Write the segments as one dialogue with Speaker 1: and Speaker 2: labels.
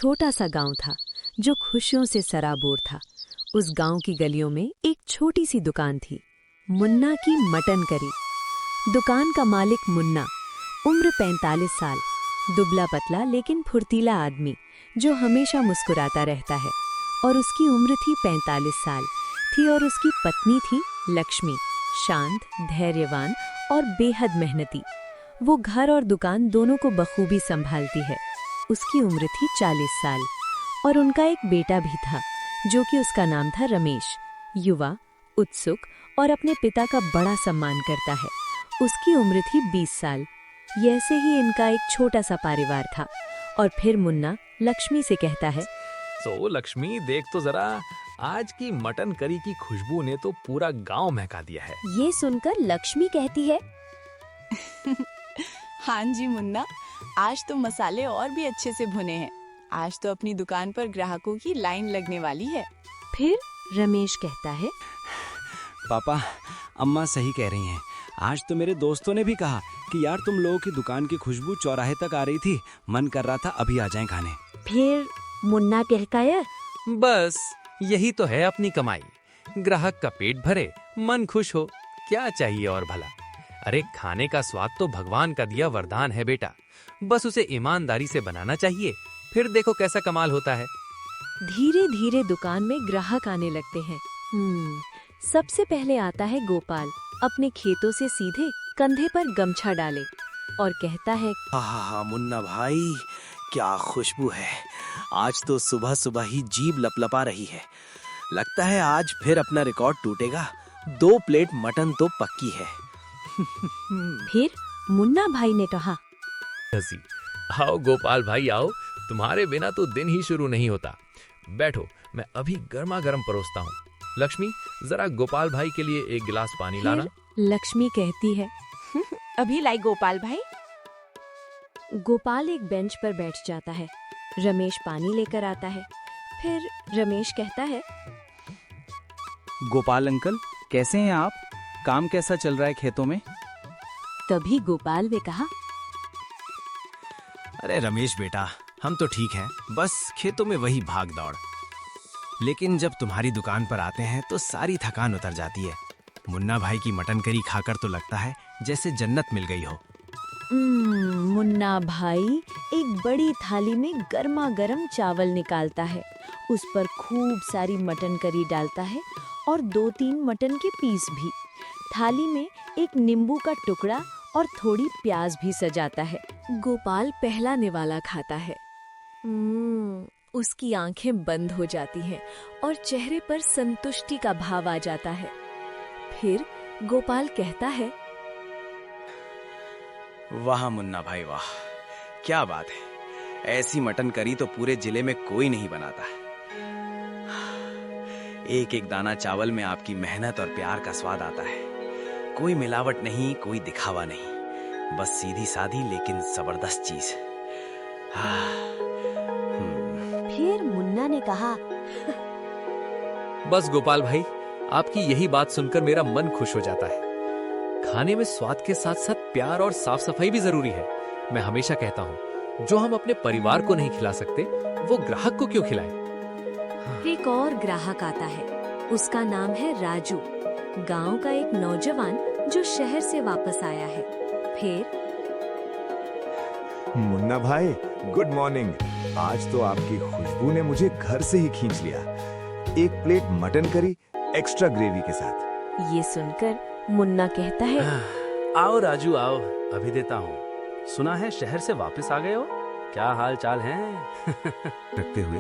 Speaker 1: छोटा सा गांव था जो खुशियों से सराबोर था। उस गांव की गलियों में एक छोटी सी दुकान थी, मुन्ना की मटन करी। दुकान का मालिक मुन्ना, उम्र 45 साल, दुबला पतला लेकिन फुर्तीला आदमी जो हमेशा मुस्कुराता रहता है। और उसकी उम्र थी 45 साल थी और उसकी पत्नी थी लक्ष्मी, शांत, धैर्यवान और बेहद मेहनती। वो घर और दुकान दोनों को बखूबी संभालती है। उसकी उम्र थी 40 साल और उनका एक बेटा भी था जो कि उसका नाम था रमेश, युवा, उत्सुक और अपने पिता का बड़ा सम्मान करता है। उसकी उम्र थी 20 साल। ऐसे ही इनका एक छोटा सा परिवार था। और फिर मुन्ना लक्ष्मी से कहता है,
Speaker 2: तो लक्ष्मी देख तो जरा, आज की मटन करी की खुशबू ने तो पूरा गांव महका दिया है।
Speaker 1: ये सुनकर लक्ष्मी कहती है,
Speaker 3: हाँ जी मुन्ना, आज तो मसाले और भी अच्छे से भुने हैं। आज तो अपनी दुकान पर ग्राहकों की लाइन लगने वाली है।
Speaker 1: फिर रमेश कहता है,
Speaker 4: पापा, अम्मा सही कह रही हैं। आज तो मेरे दोस्तों ने भी कहा कि यार तुम लोगों की दुकान की खुशबू चौराहे तक आ रही थी, मन कर रहा था अभी आ जाएं खाने।
Speaker 1: फिर मुन्ना कहता है,
Speaker 2: बस यही तो है अपनी कमाई। ग्राहक का पेट भरे, मन खुश हो, क्या चाहिए और भला। अरे खाने का स्वाद तो भगवान का दिया वरदान है बेटा, बस उसे ईमानदारी से बनाना चाहिए, फिर देखो कैसा कमाल होता है।
Speaker 1: धीरे धीरे दुकान में ग्राहक आने लगते हैं। सबसे पहले आता है गोपाल, अपने खेतों से सीधे कंधे पर गमछा डाले और कहता है,
Speaker 4: हाँ मुन्ना भाई, क्या खुशबू है। आज तो सुबह सुबह ही जीभ लपलपा रही है। लगता है आज फिर अपना रिकॉर्ड टूटेगा। 2 प्लेट मटन तो पक्की है।
Speaker 1: फिर मुन्ना भाई ने कहा,
Speaker 2: आओ गोपाल भाई आओ, तुम्हारे बिना तो दिन ही शुरू नहीं होता। बैठो, मैं अभी गर्मा गर्म परोसता हूँ। लक्ष्मी, जरा गोपाल भाई के लिए एक गिलास पानी लाना।
Speaker 1: लक्ष्मी कहती है,
Speaker 3: अभी लाई गोपाल भाई।
Speaker 1: गोपाल एक बेंच पर बैठ जाता है। रमेश पानी लेकर आता है। फिर रमेश कहता है,
Speaker 4: गोपाल अंकल, कैसे हैं आप? काम कैसा चल रहा है खेतों में?
Speaker 1: तभी गोपाल ने कहा,
Speaker 4: अरे रमेश बेटा, हम तो ठीक हैं, बस खेतों में वही भाग दौड़। लेकिन जब तुम्हारी दुकान पर आते हैं तो सारी थकान उतर जाती है। मुन्ना भाई की मटन करी खाकर तो लगता है जैसे जन्नत मिल गई हो।
Speaker 1: मुन्ना भाई एक बड़ी थाली में गर्मा गर्म चावल निकालता है, उस पर खूब सारी मटन करी डालता है और 2-3 मटन के पीस भी। थाली में एक नींबू का टुकड़ा और थोड़ी प्याज भी सजाता है। गोपाल पहला निवाला खाता है। उसकी आंखें बंद हो जाती हैं और चेहरे पर संतुष्टि का भाव आ जाता है। फिर गोपाल कहता है,
Speaker 4: वाह मुन्ना भाई वाह, क्या बात है। ऐसी मटन करी तो पूरे जिले में कोई नहीं बनाता। एक एक दाना चावल में आपकी मेहनत और प्यार का स्वाद आता है। कोई मिलावट नहीं, कोई दिखावा नहीं, बस सीधी सादी लेकिन जबरदस्त चीज।
Speaker 1: फिर मुन्ना ने कहा,
Speaker 2: बस गोपाल भाई, आपकी यही बात सुनकर मेरा मन खुश हो जाता है। खाने में स्वाद के साथ साथ प्यार और साफ सफाई भी जरूरी है। मैं हमेशा कहता हूँ, जो हम अपने परिवार को नहीं खिला सकते, वो ग्राहक को क्यों खिलाएं?
Speaker 1: एक और ग्राहक आता है। उसका नाम है राजू, गांव का एक नौजवान जो शहर से वापस आया है। फिर
Speaker 5: मुन्ना भाई, गुड मॉर्निंग। आज तो आपकी खुशबू ने मुझे घर से ही खींच लिया। 1 plate mutton curry extra gravy के साथ।
Speaker 1: ये सुनकर मुन्ना कहता है,
Speaker 2: आओ राजू आओ, अभी देता हूँ। सुना है शहर से वापस आ गए हो, क्या हाल चाल है?
Speaker 5: रखते हुए,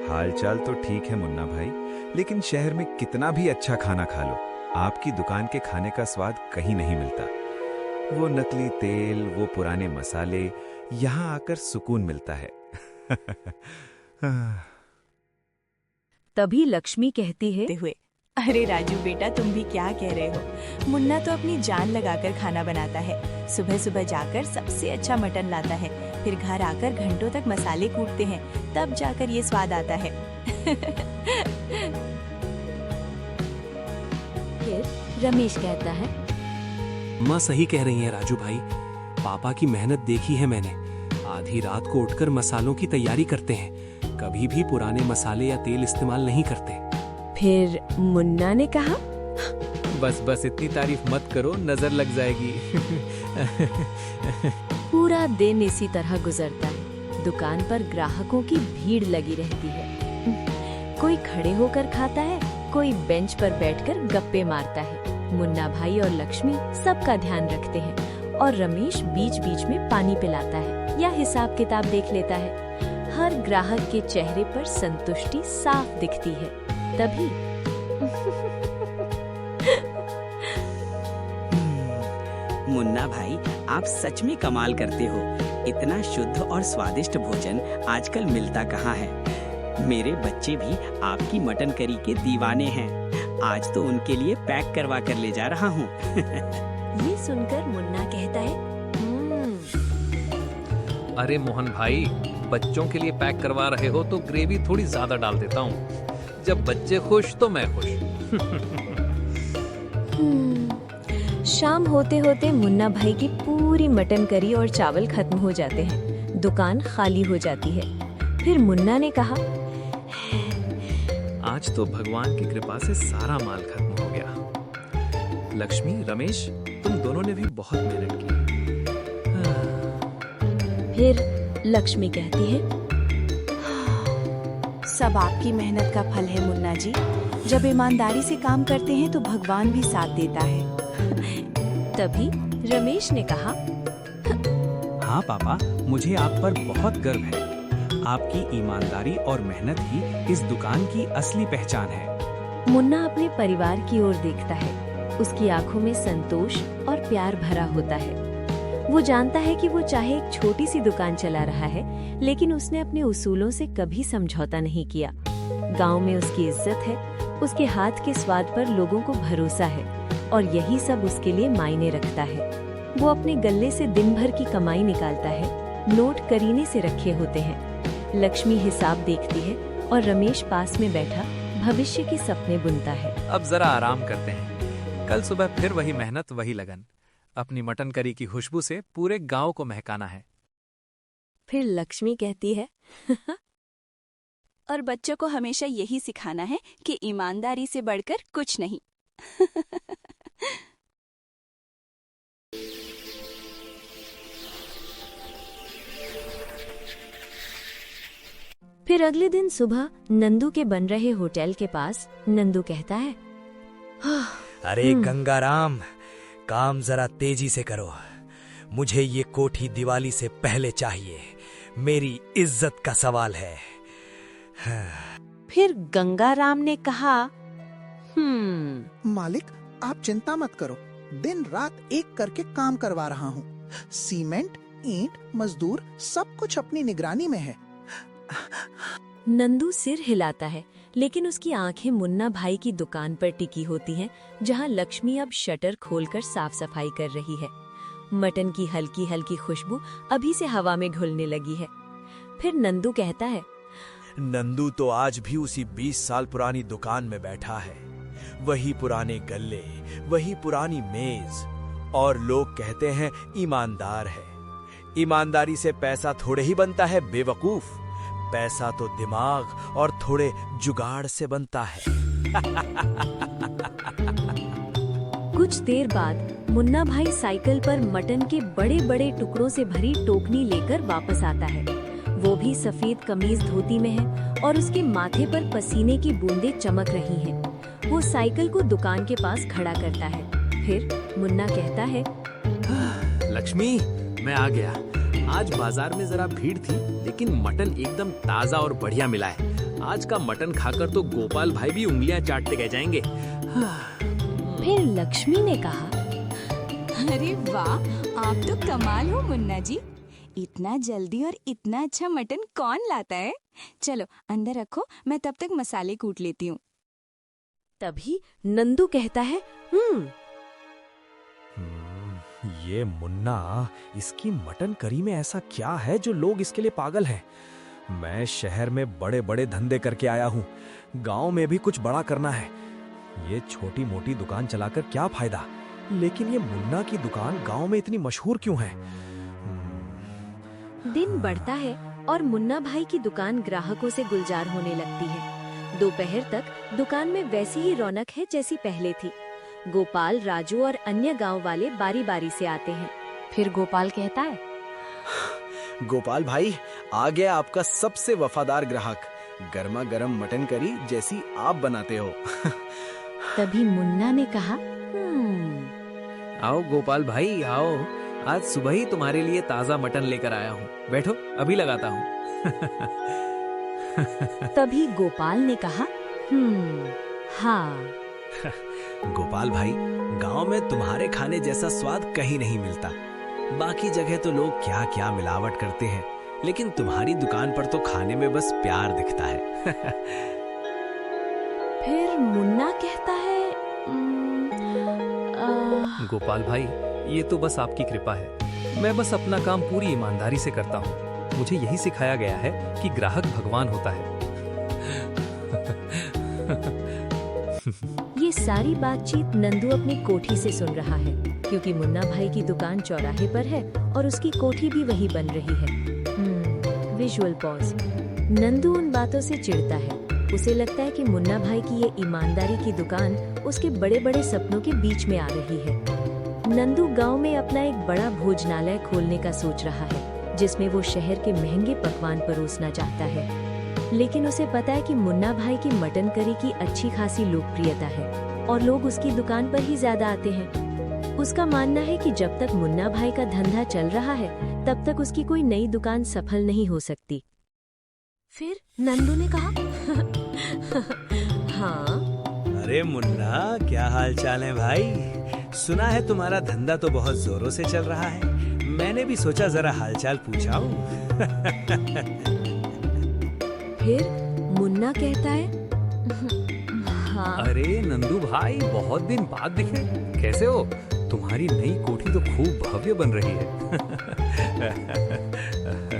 Speaker 5: हाल चाल तो ठीक है मुन्ना भाई, लेकिन शहर में कितना भी अच्छा खाना खा लो, आपकी दुकान के खाने का स्वाद कहीं नहीं मिलता। वो नकली तेल, वो पुराने मसाले, यहाँ आकर सुकून मिलता है।
Speaker 1: तभी लक्ष्मी कहती है,
Speaker 3: हुए, अरे राजू बेटा, तुम भी क्या कह रहे हो। मुन्ना तो अपनी जान लगाकर खाना बनाता है। सुबह सुबह जाकर सबसे अच्छा मटन लाता है, फिर घर आकर घंटों तक मसाले कूटते हैं, तब जाकर ये स्वाद आता है।
Speaker 1: फिर रमेश कहता है,
Speaker 2: माँ सही कह रही हैं राजू भाई, पापा की मेहनत देखी है मैंने। आधी रात को उठकर मसालों की तैयारी करते हैं,
Speaker 6: कभी भी पुराने मसाले या तेल इस्तेमाल नहीं करते।
Speaker 1: फिर मुन्ना ने कहा,
Speaker 2: बस बस इतनी तारीफ मत करो, नजर लग जाएगी।
Speaker 1: पूरा दिन इसी तरह गुजरता है। दुकान पर ग्राहकों की भीड़ लगी रहती है। कोई खड़े होकर खाता है, कोई बेंच पर बैठकर गप्पे मारता है। मुन्ना भाई और लक्ष्मी सबका ध्यान रखते हैं और रमेश बीच बीच में पानी पिलाता है या हिसाब किताब देख लेता है। हर ग्राहक के चेहरे पर संतुष्टि साफ दिखती है। तभी
Speaker 7: मुन्ना भाई, आप सच में कमाल करते हो। इतना शुद्ध और स्वादिष्ट भोजन आजकल मिलता कहाँ है। मेरे बच्चे भी आपकी मटन करी के दीवाने हैं। आज तो उनके लिए पैक करवा कर ले जा रहा हूँ।
Speaker 1: ये सुनकर मुन्ना कहता है,
Speaker 2: अरे मोहन भाई, बच्चों के लिए पैक करवा रहे हो तो ग्रेवी थोड़ी ज्यादा डाल देता हूँ। जब बच्चे खुश तो मैं खुश।
Speaker 1: शाम होते होते मुन्ना भाई की पूरी मटन करी और चावल खत्म हो जाते हैं। दुकान खाली हो जाती है। फिर मुन्ना ने कहा,
Speaker 2: आज तो भगवान की कृपा से सारा माल खत्म हो गया। लक्ष्मी, रमेश, तुम दोनों ने भी बहुत मेहनत की।
Speaker 1: फिर लक्ष्मी कहती है,
Speaker 3: सब आपकी मेहनत का फल है मुन्ना जी। जब ईमानदारी से काम करते हैं तो भगवान भी साथ देता है।
Speaker 1: तभी रमेश ने कहा,
Speaker 6: हाँ पापा, मुझे आप पर बहुत गर्व है। आपकी ईमानदारी और मेहनत ही इस दुकान की असली पहचान है।
Speaker 1: मुन्ना अपने परिवार की ओर देखता है। उसकी आंखों में संतोष और प्यार भरा होता है। वो जानता है कि वो चाहे एक छोटी सी दुकान चला रहा है, लेकिन उसने अपने उसूलों से कभी समझौता नहीं किया। गांव में उसकी इज्जत है, उसके हाथ के स्वाद पर लोगों को भरोसा है और यही सब उसके लिए मायने रखता है। वो अपने गल्ले से दिन भर की कमाई निकालता है। नोट करीने से रखे होते हैं। लक्ष्मी हिसाब देखती है और रमेश पास में बैठा भविष्य के सपने बुनता है।
Speaker 2: अब जरा आराम करते हैं। कल सुबह फिर वही मेहनत, वही लगन। अपनी मटन करी की खुशबू से पूरे गांव को महकाना है।
Speaker 1: फिर लक्ष्मी कहती है,
Speaker 3: और बच्चों को हमेशा यही सिखाना है कि ईमानदारी से बढ़कर कुछ नहीं।
Speaker 1: फिर अगले दिन सुबह नंदू के बन रहे होटल के पास नंदू कहता है,
Speaker 8: अरे गंगाराम, काम जरा तेजी से करो। मुझे ये कोठी दिवाली से पहले चाहिए। मेरी इज्जत का सवाल है।
Speaker 9: फिर गंगाराम ने कहा,
Speaker 10: मालिक, आप चिंता मत करो। दिन रात एक करके काम करवा रहा हूँ। सीमेंट, ईंट, मजदूर सब कुछ अपनी निगरानी में है।
Speaker 1: नंदू सिर हिलाता है, लेकिन उसकी आंखें मुन्ना भाई की दुकान पर टिकी होती हैं, जहां लक्ष्मी अब शटर खोलकर साफ सफाई कर रही है। मटन की हल्की हल्की खुशबू अभी से हवा में घुलने लगी है। फिर नंदू कहता है,
Speaker 8: नंदू तो आज भी उसी 20 साल पुरानी दुकान में बैठा है। वही पुराने गल्ले, वही पुरानी मेज, और लोग कहते हैं ईमानदार है। ईमानदारी से पैसा थोड़े ही बनता है बेवकूफ। पैसा तो दिमाग और थोड़े जुगाड़ से बनता है।
Speaker 1: कुछ देर बाद मुन्ना भाई साइकिल पर मटन के बड़े बड़े टुकड़ों से भरी टोकनी लेकर वापस आता है। वो भी सफेद कमीज धोती में है और उसके माथे पर पसीने की बूंदें चमक रही हैं। वो साइकिल को दुकान के पास खड़ा करता है। फिर मुन्ना कहता है,
Speaker 2: लक्ष्मी, मैं आ गया। आज बाजार में जरा भीड़ थी, लेकिन मटन एकदम ताजा और बढ़िया मिला है। आज का मटन खाकर तो गोपाल भाई भी उंगलियां चाटते रह जाएंगे।
Speaker 1: फिर लक्ष्मी ने कहा,
Speaker 3: अरे वाह, आप तो कमाल हो मुन्ना जी। इतना जल्दी और इतना अच्छा मटन कौन लाता है? चलो अंदर रखो, मैं तब तक मसाले कूट लेती हूँ।
Speaker 1: तभी नंदू कहता है,
Speaker 8: ये मुन्ना, इसकी मटन करी में ऐसा क्या है जो लोग इसके लिए पागल हैं? मैं शहर में बड़े बड़े धंधे करके आया हूँ। गांव में भी कुछ बड़ा करना है। ये छोटी मोटी दुकान चलाकर क्या फायदा? लेकिन ये मुन्ना की दुकान गांव में इतनी मशहूर क्यों है?
Speaker 1: दिन बढ़ता है और मुन्ना भाई की दुकान ग्राहकों से गुलजार होने लगती है। दोपहर तक दुकान में वैसी ही रौनक है जैसी पहले थी। गोपाल, राजू और अन्य गांव वाले बारी बारी से आते हैं। फिर गोपाल कहता है,
Speaker 4: गोपाल भाई, आ गया आपका सबसे वफादार ग्राहक। गर्मा गर्म मटन करी जैसी आप बनाते हो।
Speaker 1: तभी मुन्ना ने कहा,
Speaker 2: आओ गोपाल भाई आओ, आज सुबह ही तुम्हारे लिए ताजा मटन लेकर आया हूँ। बैठो, अभी लगाता हूँ।
Speaker 1: तभी गोपाल ने कहा, हाँ।
Speaker 4: गोपाल भाई, गांव में तुम्हारे खाने जैसा स्वाद कहीं नहीं मिलता। बाकी जगह तो लोग क्या क्या मिलावट करते हैं, लेकिन तुम्हारी दुकान पर तो खाने में बस प्यार दिखता है।
Speaker 1: फिर मुन्ना कहता है,
Speaker 2: गोपाल भाई, ये तो बस आपकी कृपा है। मैं बस अपना काम पूरी ईमानदारी से करता हूँ। मुझे यही सिखाया गया है कि ग्राहक भगवान होता है।
Speaker 1: ये सारी बातचीत नंदू अपनी कोठी से सुन रहा है, क्योंकि मुन्ना भाई की दुकान चौराहे पर है और उसकी कोठी भी वही बन रही है। Visual pause. नंदू उन बातों से चिढ़ता है। उसे लगता है कि मुन्ना भाई की ये ईमानदारी की दुकान उसके बड़े बड़े सपनों के बीच में आ रही है। नंदू गांव में अपना एक बड़ा भोजनालय खोलने का सोच रहा है, जिसमें वो शहर के महंगे पकवान परोसना चाहता है। लेकिन उसे पता है कि मुन्ना भाई की मटन करी की अच्छी खासी लोकप्रियता है और लोग उसकी दुकान पर ही ज्यादा आते हैं। उसका मानना है कि जब तक मुन्ना भाई का धंधा चल रहा है, तब तक उसकी कोई नई दुकान सफल नहीं हो सकती। फिर नंदू ने कहा, हाँ।
Speaker 8: अरे मुन्ना, क्या हाल चाल है भाई? सुना है तुम्हारा धंधा तो बहुत जोरों से चल रहा है। मैंने भी सोचा जरा हालचाल पूछाऊं।
Speaker 1: फिर मुन्ना कहता है, हाँ।
Speaker 2: अरे नंदू भाई, बहुत दिन बाद दिखे। कैसे हो? तुम्हारी नई कोठी तो खूब भव्य बन रही है।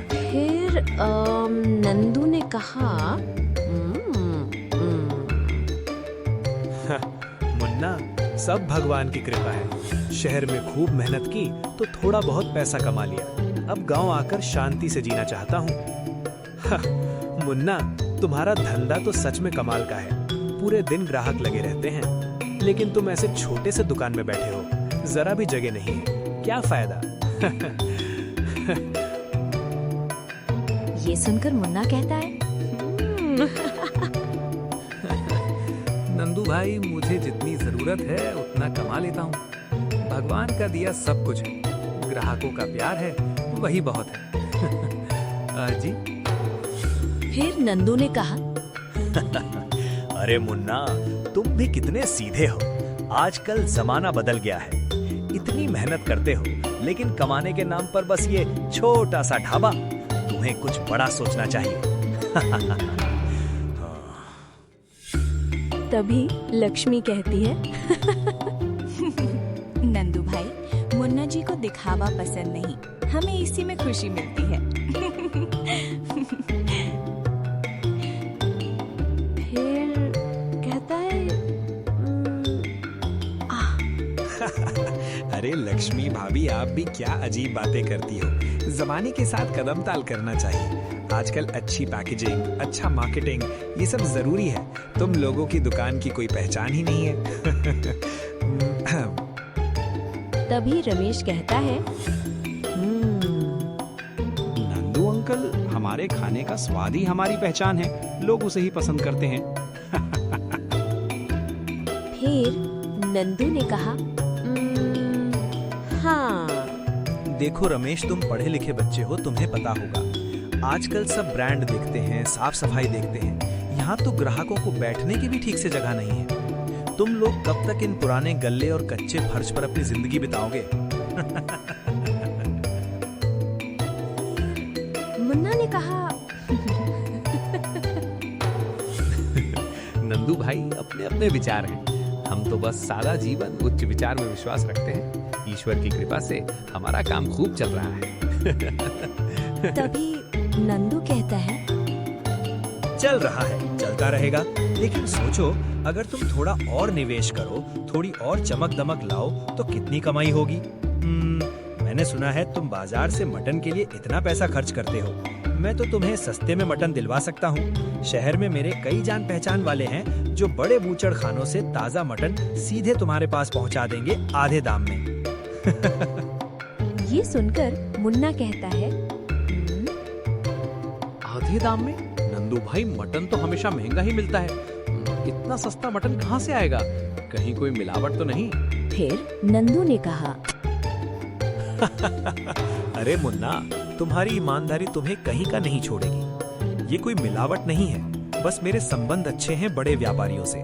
Speaker 1: फिर नंदू ने कहा,
Speaker 8: मुन्ना, सब भगवान की कृपा है। शहर में खूब मेहनत की तो थोड़ा बहुत पैसा कमा लिया। अब गांव आकर शांति से जीना चाहता हूँ। मुन्ना, तुम्हारा धंधा तो सच में कमाल का है। पूरे दिन ग्राहक लगे रहते हैं, लेकिन तुम ऐसे छोटे से दुकान में बैठे हो, जरा भी जगह नहीं है। क्या फायदा?
Speaker 1: ये सुनकर मुन्ना कहता है,
Speaker 2: नंदू भाई, मुझे जितनी जरूरत है उतना कमा लेता हूँ। भगवान का दिया सब कुछ है, ग्राहकों का प्यार है, वही बहुत है। जी।
Speaker 1: फिर नंदू ने कहा,
Speaker 8: अरे मुन्ना, तुम भी कितने सीधे हो। आजकल जमाना बदल गया है। इतनी मेहनत करते हो, लेकिन कमाने के नाम पर बस ये छोटा सा ढाबा। तुम्हें कुछ बड़ा सोचना चाहिए।
Speaker 1: तभी लक्ष्मी कहती है,
Speaker 3: नंदू भाई, मुन्ना जी को दिखावा पसंद नहीं, हमें इसी में खुशी मिलती है।
Speaker 1: फिर कहता है,
Speaker 8: अरे लक्ष्मी भाभी, आप भी क्या अजीब बातें करती हो। जमाने के साथ कदम ताल करना चाहिए। आजकल अच्छी पैकेजिंग, अच्छा मार्केटिंग, ये सब जरूरी है। तुम लोगों की दुकान की कोई पहचान ही नहीं है।
Speaker 1: तभी रमेश कहता है,
Speaker 6: नंदू अंकल, हमारे खाने का स्वाद ही हमारी पहचान है। लोग उसे ही पसंद करते हैं।
Speaker 1: फिर नंदू ने कहा, हाँ।
Speaker 8: देखो रमेश, तुम पढ़े लिखे बच्चे हो, तुम्हें पता होगा। आजकल सब ब्रांड देखते हैं, साफ सफाई देखते हैं। यहाँ तो ग्राहकों को बैठने की भी ठीक से जगह नहीं है। तुम लोग कब तक इन पुराने गल्ले और कच्चे फर्श पर अपनी जिंदगी बिताओगे?
Speaker 1: मुन्ना ने कहा,
Speaker 2: नंदू भाई, अपने अपने विचार हैं। हम तो बस सादा जीवन, उच्च विचार में विश्वास रखते हैं। ईश्वर की कृपा से हमारा काम खूब चल रहा है।
Speaker 1: तभी नंदू कहता है,
Speaker 8: चल रहा है, चलता रहेगा। लेकिन सोचो, अगर तुम थोड़ा और निवेश करो, थोड़ी और चमक दमक लाओ, तो कितनी कमाई होगी।
Speaker 11: मैंने सुना है तुम बाजार से मटन के लिए इतना पैसा खर्च करते हो। मैं तो तुम्हें सस्ते में मटन दिलवा सकता हूँ। शहर में मेरे कई जान पहचान वाले हैं जो बड़े बूचड़ खानों से ताज़ा मटन सीधे तुम्हारे पास पहुँचा देंगे आधे दाम में।
Speaker 1: ये सुनकर मुन्ना कहता है,
Speaker 2: आधे दाम में? नंदू भाई, मटन तो हमेशा महंगा ही मिलता है। इतना सस्ता मटन कहाँ से आएगा? कहीं कोई मिलावट तो नहीं?
Speaker 1: फिर नंदू ने कहा,
Speaker 8: अरे मुन्ना, तुम्हारी ईमानदारी तुम्हें कहीं का नहीं छोड़ेगी। ये कोई मिलावट नहीं है, बस मेरे संबंध अच्छे हैं बड़े व्यापारियों से।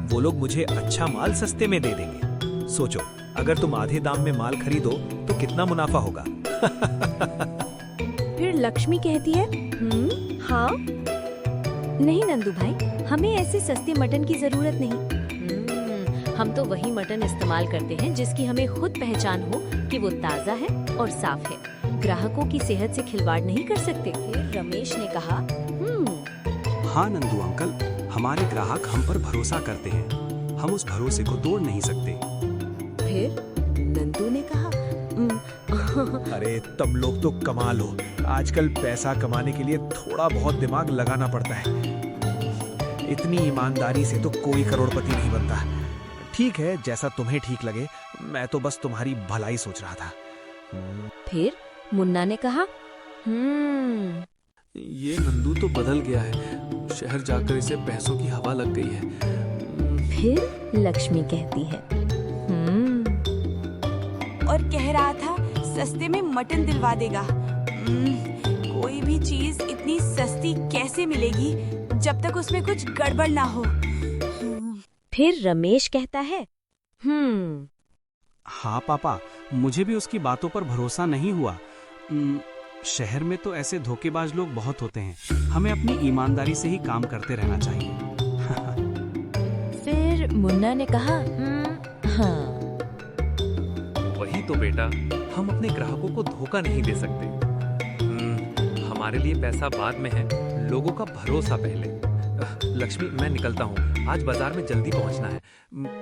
Speaker 8: वो लोग मुझे अच्छा माल सस्ते में दे देंगे। सोचो, अगर तुम आधे दाम में माल खरीदो तो कितना मुनाफा होगा।
Speaker 1: फिर लक्ष्मी कहती है, हाँ। नहीं नंदू भाई, हमें ऐसे सस्ते मटन की जरूरत नहीं। हम तो वही मटन इस्तेमाल करते हैं जिसकी हमें खुद पहचान हो कि वो ताज़ा है और साफ है। ग्राहकों की सेहत से खिलवाड़ नहीं कर सकते। फिर रमेश ने कहा,
Speaker 6: हाँ नंदू अंकल, हमारे ग्राहक हम पर भरोसा करते हैं। हम उस भरोसे को तोड़ नहीं सकते।
Speaker 1: फिर नंदू ने कहा,
Speaker 8: अरे तुम लोग तो कमाल हो। आजकल पैसा कमाने के लिए थोड़ा बहुत दिमाग लगाना पड़ता है। इतनी ईमानदारी से तो कोई करोड़पति नहीं बनता। ठीक है, जैसा तुम्हें ठीक लगे। मैं तो बस तुम्हारी भलाई सोच रहा था।
Speaker 1: फिर मुन्ना ने कहा,
Speaker 2: ये नंदू तो बदल गया है। शहर जाकर इसे पैसों की हवा लग गई है।
Speaker 1: फिर लक्ष्मी कहती है,
Speaker 3: और कह रहा था सस्ते में मटन दिलवा देगा। कोई भी चीज इतनी सस्ती कैसे मिलेगी जब तक उसमें कुछ गड़बड़ ना हो।
Speaker 1: फिर रमेश कहता है,
Speaker 6: हाँ पापा, मुझे भी उसकी बातों पर भरोसा नहीं हुआ। शहर में तो ऐसे धोखेबाज लोग बहुत होते हैं। हमें अपनी ईमानदारी से ही काम करते रहना चाहिए।
Speaker 1: फिर मुन्ना ने कहा, हाँ।
Speaker 2: वही तो बेटा, हम अपने ग्राहकों को धोखा नहीं दे सकते। हमारे लिए पैसा बाद में है, लोगों का भरोसा पहले। लक्ष्मी, मैं निकलता हूँ। आज बाजार में जल्दी पहुँचना है।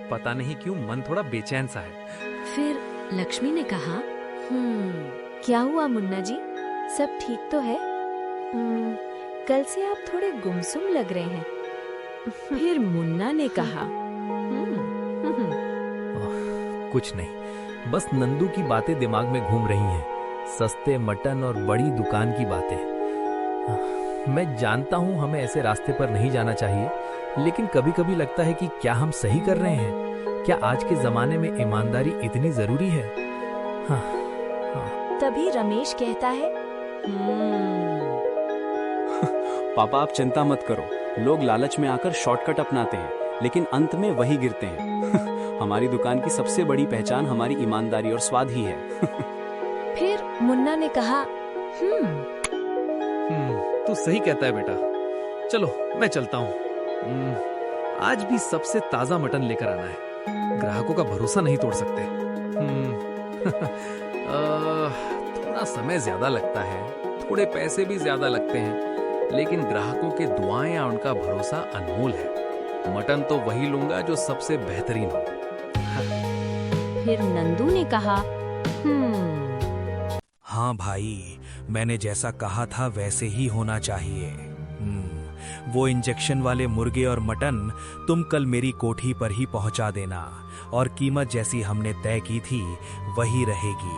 Speaker 2: पता नहीं क्यों मन थोड़ा बेचैन सा है।
Speaker 1: फिर लक्ष्मी ने कहा, क्या हुआ मुन्ना जी, सब ठीक तो है? कल से आप थोड़े गुमसुम लग रहे हैं। फिर मुन्ना ने कहा,
Speaker 12: कुछ नहीं, बस नंदू की बातें दिमाग में घूम रही हैं। सस्ते मटन और बड़ी दुकान की बातें। मैं जानता हूं हमें ऐसे रास्ते पर नहीं जाना चाहिए, लेकिन कभी कभी लगता है कि क्या हम सही कर रहे हैं? क्या आज के जमाने में ईमानदारी इतनी जरूरी है? हाँ।
Speaker 1: तभी रमेश कहता है,
Speaker 6: पापा आप चिंता मत करो। लोग लालच में आकर शॉर्टकट अपनाते हैं, लेकिन अंत में वही गिरते हैं। हमारी दुकान की सबसे बड़ी पहचान हमारी ईमानदारी और स्वाद ही है।
Speaker 1: फिर मुन्ना ने कहा,
Speaker 2: तू सही कहता है बेटा। चलो मैं चलता हूँ। आज भी सबसे ताजा मटन लेकर आना है। ग्राहकों का भरोसा नहीं तोड़ सकते। थोड़ा समय ज्यादा लगता है, थोड़े पैसे भी ज्यादा लगते हैं, लेकिन ग्राहकों के दुआएं या उनका भरोसा अनमोल है। मटन तो वही लूंगा जो सबसे बेहतरीन हो।
Speaker 1: फिर नंदू ने कहा,
Speaker 8: हाँ भाई, मैंने जैसा कहा था वैसे ही होना चाहिए। वो इंजेक्शन वाले मुर्गे और मटन तुम कल मेरी कोठी पर ही पहुंचा देना, और कीमत जैसी हमने तय की थी वही रहेगी।